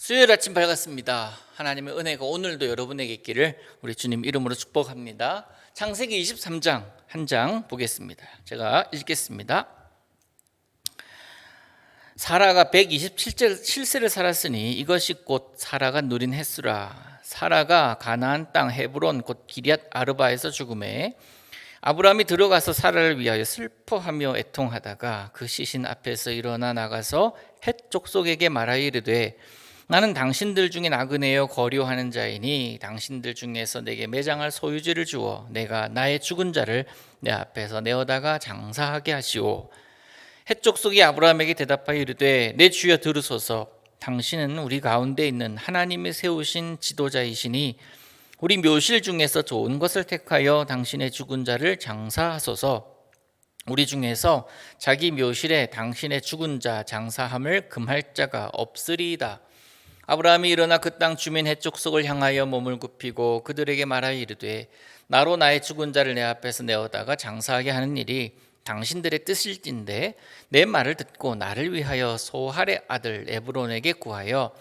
수요일 아침 밝았습니다. 하나님의 은혜가 오늘도 여러분에게 있기를 우리 주님 이름으로 축복합니다. 창세기 23장 한 장 보겠습니다. 제가 읽겠습니다. 사라가 127세를 살았으니 이것이 곧 사라가 누린 횟수라. 사라가 가나안 땅 헤브론 곧 기럇 아르바에서 죽음에 아브라함이 들어가서 사라를 위하여 슬퍼하며 애통하다가 그 시신 앞에서 일어나 나가서 헷 족속에게 말하여 이르되 나는 당신들 중에 나그네여 거류하는 자이니 당신들 중에서 내게 매장할 소유지를 주어 내가 나의 죽은 자를 내 앞에서 내어다가 장사하게 하시오. 헷 족속이 아브라함에게 대답하여 이르되 내 주여 들으소서. 당신은 우리 가운데 있는 하나님이 세우신 지도자이시니 우리 묘실 중에서 좋은 것을 택하여 당신의 죽은 자를 장사하소서. 우리 중에서 자기 묘실에 당신의 죽은 자 장사함을 금할 자가 없으리이다. 아브라함이 일어나 그 땅 주민 헷 족속을 향하여 몸을 굽히고 그들에게 말하여 이르되 나로 나의 죽은 자를 내 앞에서 내어다가 장사하게 하는 일이 당신들의 뜻일진데 내 말을 듣고 나를 위하여 소할의 아들 에브론에게 구하여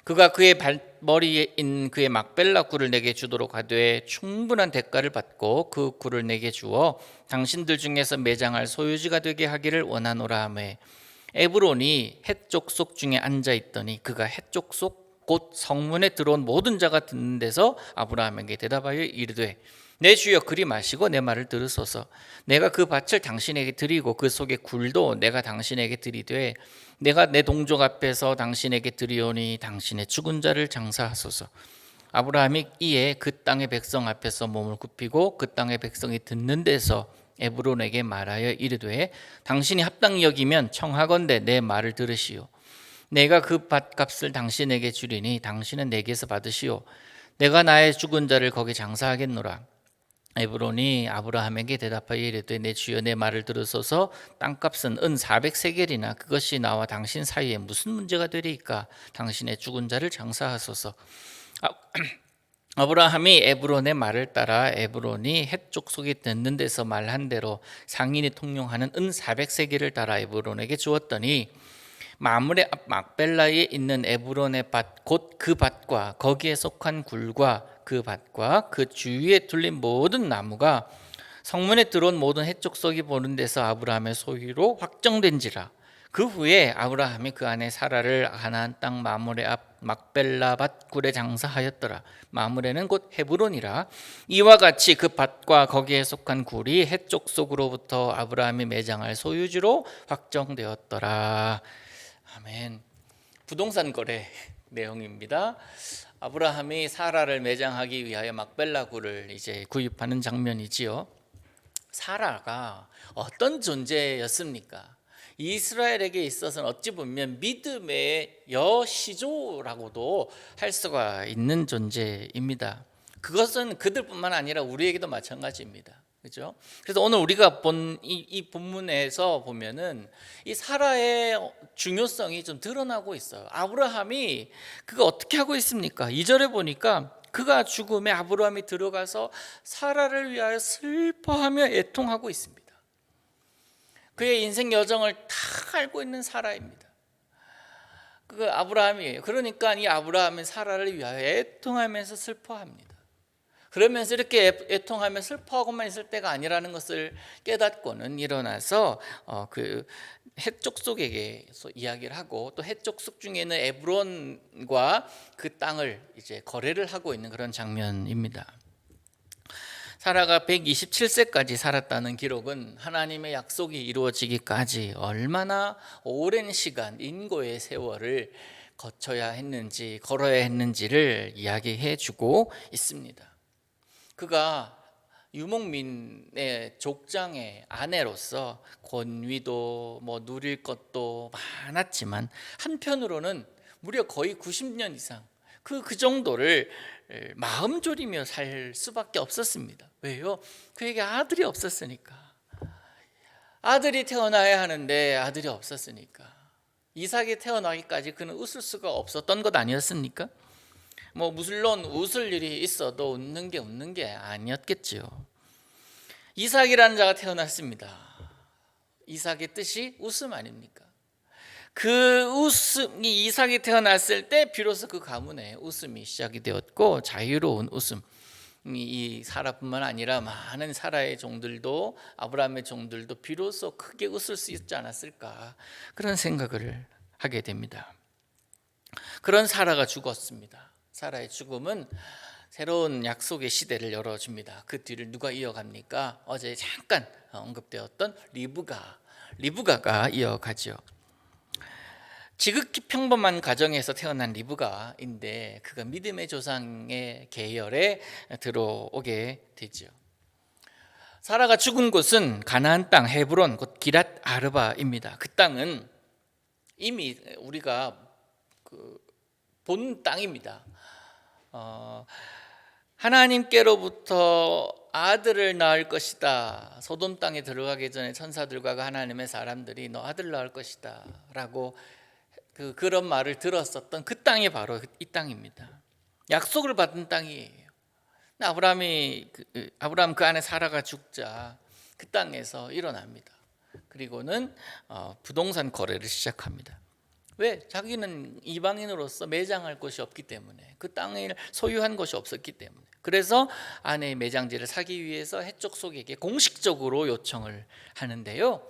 그가 그의 발머리에 있는 그의 막벨라 굴을 내게 주도록 하되 충분한 대가를 받고 그 굴을 내게 주어 당신들 중에서 매장할 소유지가 되게 하기를 원하노라 하매 에브론이 헷 족속 중에 앉아 있더니 그가 헷 족속 곧 성문에 들어온 모든 자가 듣는 데서 아브라함에게 대답하여 이르되 내 주여 그리 마시고 내 말을 들으소서. 내가 그 밭을 당신에게 드리고 그 속의 굴도 내가 당신에게 드리되 내가 내 동족 앞에서 당신에게 드리오니 당신의 죽은 자를 장사하소서. 아브라함이 이에 그 땅의 백성 앞에서 몸을 굽히고 그 땅의 백성이 듣는 데서 에브론에게 말하여 이르되 당신이 합당히 여기면 청하건대 내 말을 들으시오. 내가 그 밭값을 당신에게 주리니 당신은 내게서 받으시오. 내가 나의 죽은 자를 거기 장사하겠노라. 에브론이 아브라함에게 대답하여 이르되 내 주여 내 말을 들으소서. 땅값은 은 400세겔이나 그것이 나와 당신 사이에 무슨 문제가 되리이까. 당신의 죽은 자를 장사하소서. 아브라함이 에브론의 말을 따라 에브론이 헷 족속이 듣는 데서 말한 대로 상인이 통용하는 은 400세겔을 따라 에브론에게 주었더니 마므레 앞 막벨라에 있는 에브론의 밭 곧 그 밭과 거기에 속한 굴과 그 밭과 그 주위에 둘린 모든 나무가 성문에 들어온 모든 헷 족속이 보는 데서 아브라함의 소유로 확정된지라. 그 후에 아브라함이 그 안에 사라를 가나안 땅 마므레 앞 막벨라 밭 굴에 장사하였더라. 마므레는 곧 헤브론이라. 이와 같이 그 밭과 거기에 속한 굴이 헷 족속으로부터 아브라함이 매장할 소유지로 확정되었더라. 아멘. 부동산 거래 내용입니다. 아브라함이 사라를 매장하기 위하여 막벨라 굴을 이제 구입하는 장면이지요. 사라가 어떤 존재였습니까? 이스라엘에게 있어서는 어찌 보면 믿음의 여시조라고도 할 수가 있는 존재입니다. 그것은 그들뿐만 아니라 우리에게도 마찬가지입니다. 그렇죠? 그래서 오늘 우리가 본 이 본문에서 보면은 이 사라의 중요성이 좀 드러나고 있어요. 아브라함이 그가 어떻게 하고 있습니까? 2절에 보니까 그가 죽음에 아브라함이 들어가서 사라를 위하여 슬퍼하며 애통하고 있습니다. 그의 인생 여정을 다 알고 있는 사라입니다. 그 아브라함이에요. 그러니까 이 아브라함이 사라를 위하여 애통하면서 슬퍼합니다. 그러면서 이렇게 애통하며 슬퍼하고만 있을 때가 아니라는 것을 깨닫고는 일어나서 그 헷 족속에게 이야기를 하고 또 헷 족속 중에는 에브론과 그 땅을 이제 거래를 하고 있는 그런 장면입니다. 사라가 127세까지 살았다는 기록은 하나님의 약속이 이루어지기까지 얼마나 오랜 시간 인고의 세월을 거쳐야 했는지 걸어야 했는지를 이야기해 주고 있습니다. 그가 유목민의 족장의 아내로서 권위도 누릴 것도 많았지만 한편으로는 무려 거의 90년 이상 그 정도를 마음 졸이며 살 수밖에 없었습니다. 왜요? 그에게 아들이 없었으니까. 아들이 태어나야 하는데 아들이 없었으니까. 이삭이 태어나기까지 그는 웃을 수가 없었던 것 아니었습니까? 물론 웃을 일이 있어도 웃는 게 아니었겠지요. 이삭이라는 자가 태어났습니다. 이삭의 뜻이 웃음 아닙니까? 그 웃음이 이삭이 태어났을 때 비로소 그 가문에 웃음이 시작이 되었고 자유로운 웃음. 이 사라뿐만 아니라 많은 사라의 종들도 아브라함의 종들도 비로소 크게 웃을 수 있지 않았을까 그런 생각을 하게 됩니다. 그런 사라가 죽었습니다. 사라의 죽음은 새로운 약속의 시대를 열어줍니다. 그 뒤를 누가 이어갑니까? 어제 잠깐 언급되었던 리브가가 이어가죠. 지극히 평범한 가정에서 태어난 리브가인데 그가 믿음의 조상의 계열에 들어오게 되죠. 사라가 죽은 곳은 가나안 땅 헤브론 곧 기랏 아르바입니다. 그 땅은 이미 우리가 본 땅입니다. 하나님께로부터 아들을 낳을 것이다. 소돔 땅에 들어가기 전에 천사들과 하나님의 사람들이 너 아들 낳을 것이다 라고 그런 말을 들었었던 그 땅이 바로 이 땅입니다. 약속을 받은 땅이에요. 아브라함 그 안에 사라가 죽자 그 땅에서 일어납니다. 그리고는 부동산 거래를 시작합니다. 왜? 자기는 이방인으로서 매장할 곳이 없기 때문에, 그 땅을 소유한 것이 없었기 때문에. 그래서 아내의 매장지를 사기 위해서 헷족속에게 공식적으로 요청을 하는데요,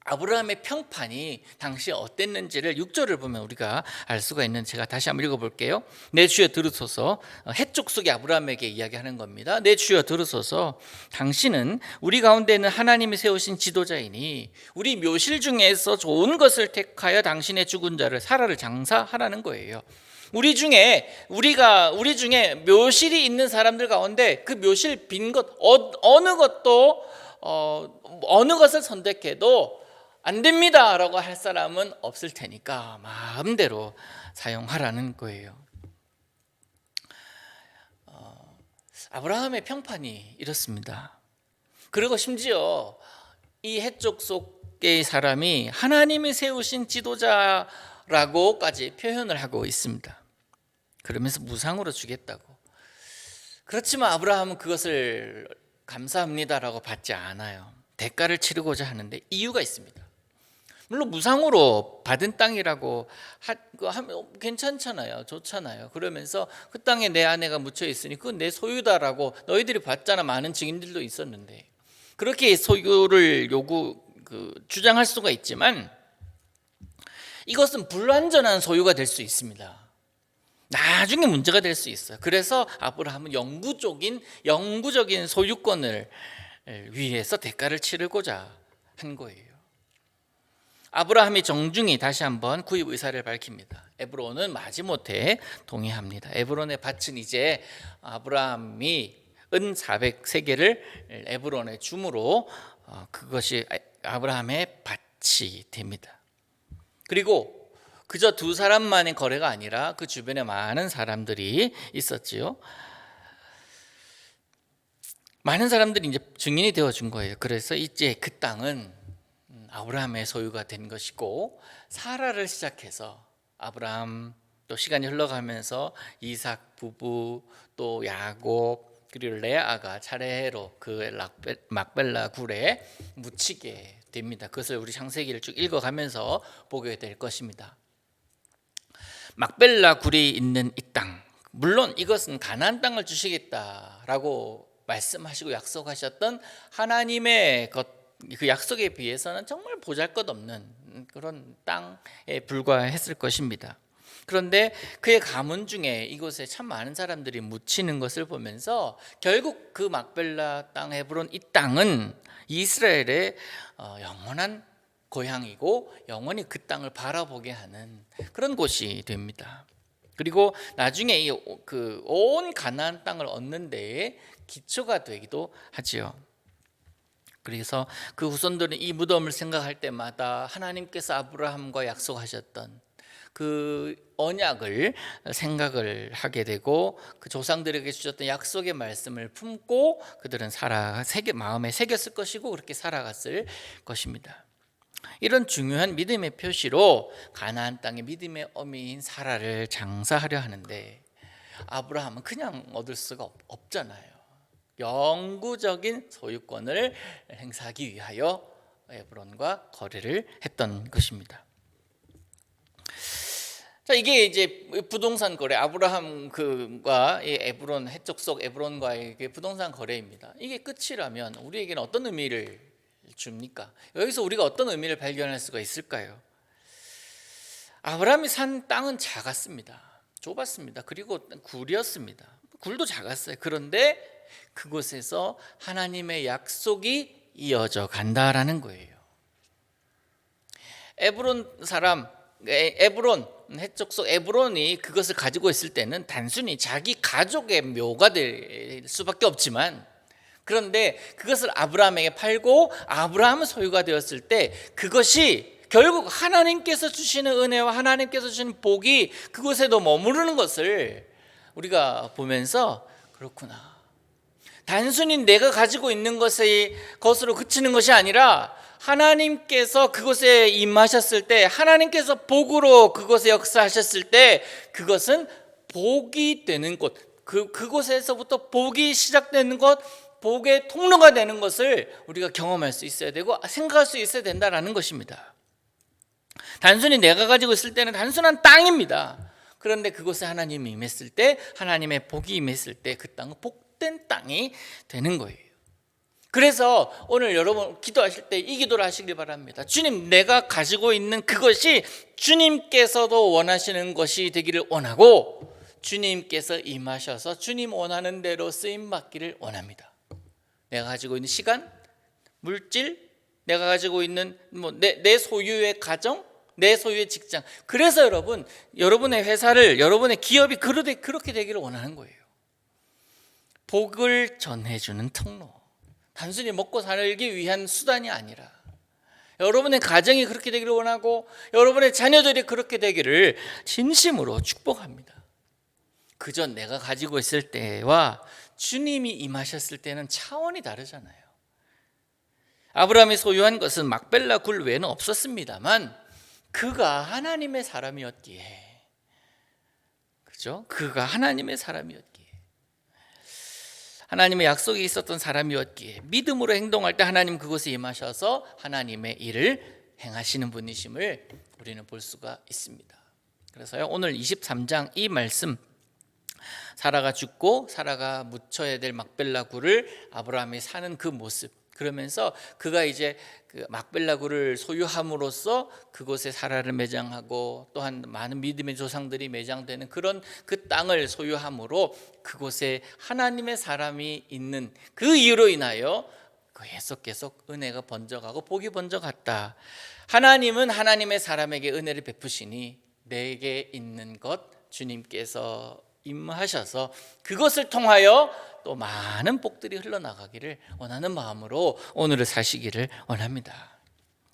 아브라함의 평판이 당시 어땠는지를 6절을 보면 우리가 알 수가 있는, 제가 다시 한번 읽어볼게요. 내 주여 들으소서. 헷족속이 아브라함에게 이야기하는 겁니다. 내 주여 들으소서. 당신은 우리 가운데는 하나님이 세우신 지도자이니 우리 묘실 중에서 좋은 것을 택하여 당신의 죽은 자를 사라를 장사하라는 거예요. 우리 중에 묘실이 있는 사람들 가운데 그 묘실 빈 것 어느 것을 선택해도 안 됩니다 라고 할 사람은 없을 테니까 마음대로 사용하라는 거예요. 아브라함의 평판이 이렇습니다. 그리고 심지어 이 헷족 속의 사람이 하나님이 세우신 지도자라고까지 표현을 하고 있습니다. 그러면서 무상으로 주겠다고. 그렇지만 아브라함은 그것을 감사합니다라고 받지 않아요. 대가를 치르고자 하는데 이유가 있습니다. 물론 무상으로 받은 땅이라고 하면 괜찮잖아요. 좋잖아요. 그러면서 그 땅에 내 아내가 묻혀 있으니 그건 내 소유다라고 너희들이 봤잖아. 많은 증인들도 있었는데 그렇게 소유를 주장할 수가 있지만 이것은 불완전한 소유가 될 수 있습니다. 나중에 문제가 될 수 있어요. 그래서 아브라함은 영구적인 소유권을 위해서 대가를 치르고자 한 거예요. 아브라함이 정중히 다시 한번 구입 의사를 밝힙니다. 에브론은 마지못해 동의합니다. 에브론의 밭은 이제 아브라함이 은 400세겔을 에브론에 줌으로 그것이 아브라함의 밭이 됩니다. 그리고 그저 두 사람만의 거래가 아니라 그 주변에 많은 사람들이 있었지요. 많은 사람들이 이제 증인이 되어 준 거예요. 그래서 이제 그 땅은 아브라함의 소유가 된 것이고, 사라를 시작해서 아브라함, 또 시간이 흘러가면서 이삭 부부, 또 야곱, 그리고 레아가 차례로 그 막벨라 굴에 묻히게 됩니다. 그것을 우리 창세기를 쭉 읽어가면서 보게 될 것입니다. 막벨라 굴이 있는 이 땅, 물론 이것은 가나안 땅을 주시겠다라고 말씀하시고 약속하셨던 하나님의 그 약속에 비해서는 정말 보잘것없는 그런 땅에 불과했을 것입니다. 그런데 그의 가문 중에 이곳에 참 많은 사람들이 묻히는 것을 보면서 결국 그 막벨라 땅 헤브론 이 땅은 이스라엘의 영원한 고향이고 영원히 그 땅을 바라보게 하는 그런 곳이 됩니다. 그리고 나중에 온 가나안 땅을 얻는 데에 기초가 되기도 하지요. 그래서 그 후손들은 이 무덤을 생각할 때마다 하나님께서 아브라함과 약속하셨던 그 언약을 생각을 하게 되고, 그 조상들에게 주셨던 약속의 말씀을 품고 그들은 마음에 새겼을 것이고 그렇게 살아갔을 것입니다. 이런 중요한 믿음의 표시로 가나안 땅의 믿음의 어미인 사라를 장사하려 하는데 아브라함은 그냥 얻을 수가 없잖아요. 영구적인 소유권을 행사하기 위하여 에브론과 거래를 했던 것입니다. 자, 이게 이제 부동산 거래, 아브라함 그과 이 에브론, 해적 속 에브론과의 부동산 거래입니다. 이게 끝이라면 우리에게는 어떤 의미를 줍니까? 여기서 우리가 어떤 의미를 발견할 수가 있을까요? 아브라함이 산 땅은 작았습니다. 좁았습니다. 그리고 굴이었습니다. 굴도 작았어요. 그런데 그곳에서 하나님의 약속이 이어져 간다라는 거예요. 에브론 사람, 에브론, 해적 속 에브론이 그것을 가지고 있을 때는 단순히 자기 가족의 묘가 될 수밖에 없지만, 그런데 그것을 아브라함에게 팔고 아브라함의 소유가 되었을 때 그것이 결국 하나님께서 주시는 은혜와 하나님께서 주시는 복이 그곳에도 머무르는 것을 우리가 보면서, 그렇구나, 단순히 내가 가지고 있는 것으로 그치는 것이 아니라 하나님께서 그곳에 임하셨을 때, 하나님께서 복으로 그곳에 역사하셨을 때 그것은 복이 되는 곳, 그곳에서부터 복이 시작되는 것, 복의 통로가 되는 것을 우리가 경험할 수 있어야 되고 생각할 수 있어야 된다라는 것입니다. 단순히 내가 가지고 있을 때는 단순한 땅입니다. 그런데 그곳에 하나님이 임했을 때, 하나님의 복이 임했을 때 그 땅은 복된 땅이 되는 거예요. 그래서 오늘 여러분 기도하실 때 이 기도를 하시길 바랍니다. 주님, 내가 가지고 있는 그것이 주님께서도 원하시는 것이 되기를 원하고, 주님께서 임하셔서 주님 원하는 대로 쓰임받기를 원합니다. 내가 가지고 있는 시간, 물질, 내가 가지고 있는 내 소유의 가정, 내 소유의 직장. 그래서 여러분의 회사를, 여러분의 기업이 그렇게 되기를 원하는 거예요. 복을 전해주는 통로, 단순히 먹고 살기 위한 수단이 아니라 여러분의 가정이 그렇게 되기를 원하고 여러분의 자녀들이 그렇게 되기를 진심으로 축복합니다. 그저 내가 가지고 있을 때와 주님이 임하셨을 때는 차원이 다르잖아요. 아브라함이 소유한 것은 막벨라 굴 외에는 없었습니다만 그가 하나님의 사람이었기에, 그죠? 그가 하나님의 사람이었기에, 하나님의 약속이 있었던 사람이었기에 믿음으로 행동할 때 하나님 그곳에 임하셔서 하나님의 일을 행하시는 분이심을 우리는 볼 수가 있습니다. 그래서요, 오늘 23장 이 말씀, 사라가 죽고 사라가 묻혀야 될 막벨라 굴을 아브라함이 사는 그 모습, 그러면서 그가 이제 그 막벨라 굴을 소유함으로써 그곳에 사라를 매장하고 또한 많은 믿음의 조상들이 매장되는 그런 그 땅을 소유함으로 그곳에 하나님의 사람이 있는 그 이유로 인하여 계속 은혜가 번져가고 복이 번져갔다. 하나님은 하나님의 사람에게 은혜를 베푸시니 내게 있는 것 주님께서 임하셔서 그것을 통하여 또 많은 복들이 흘러나가기를 원하는 마음으로 오늘을 사시기를 원합니다.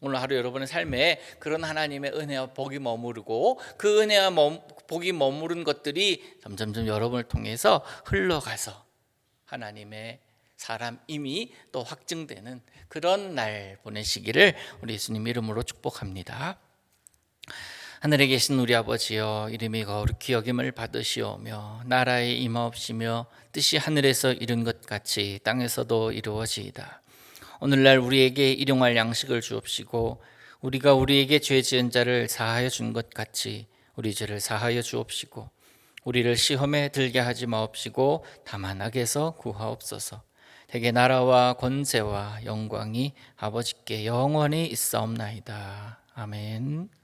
오늘 하루 여러분의 삶에 그런 하나님의 은혜와 복이 머무르고 그 은혜와 복이 머무른 것들이 점점점 여러분을 통해서 흘러가서 하나님의 사람임이 또 확증되는 그런 날 보내시기를 우리 예수님 이름으로 축복합니다. 하늘에 계신 우리 아버지여, 이름이 거룩히 여김을 받으시오며 나라의 임하옵시며 뜻이 하늘에서 이룬 것 같이 땅에서도 이루어지이다. 오늘날 우리에게 일용할 양식을 주옵시고 우리가 우리에게 죄 지은 자를 사하여 준 것 같이 우리 죄를 사하여 주옵시고 우리를 시험에 들게 하지 마옵시고 다만 악에서 구하옵소서. 대개 나라와 권세와 영광이 아버지께 영원히 있사옵나이다. 아멘.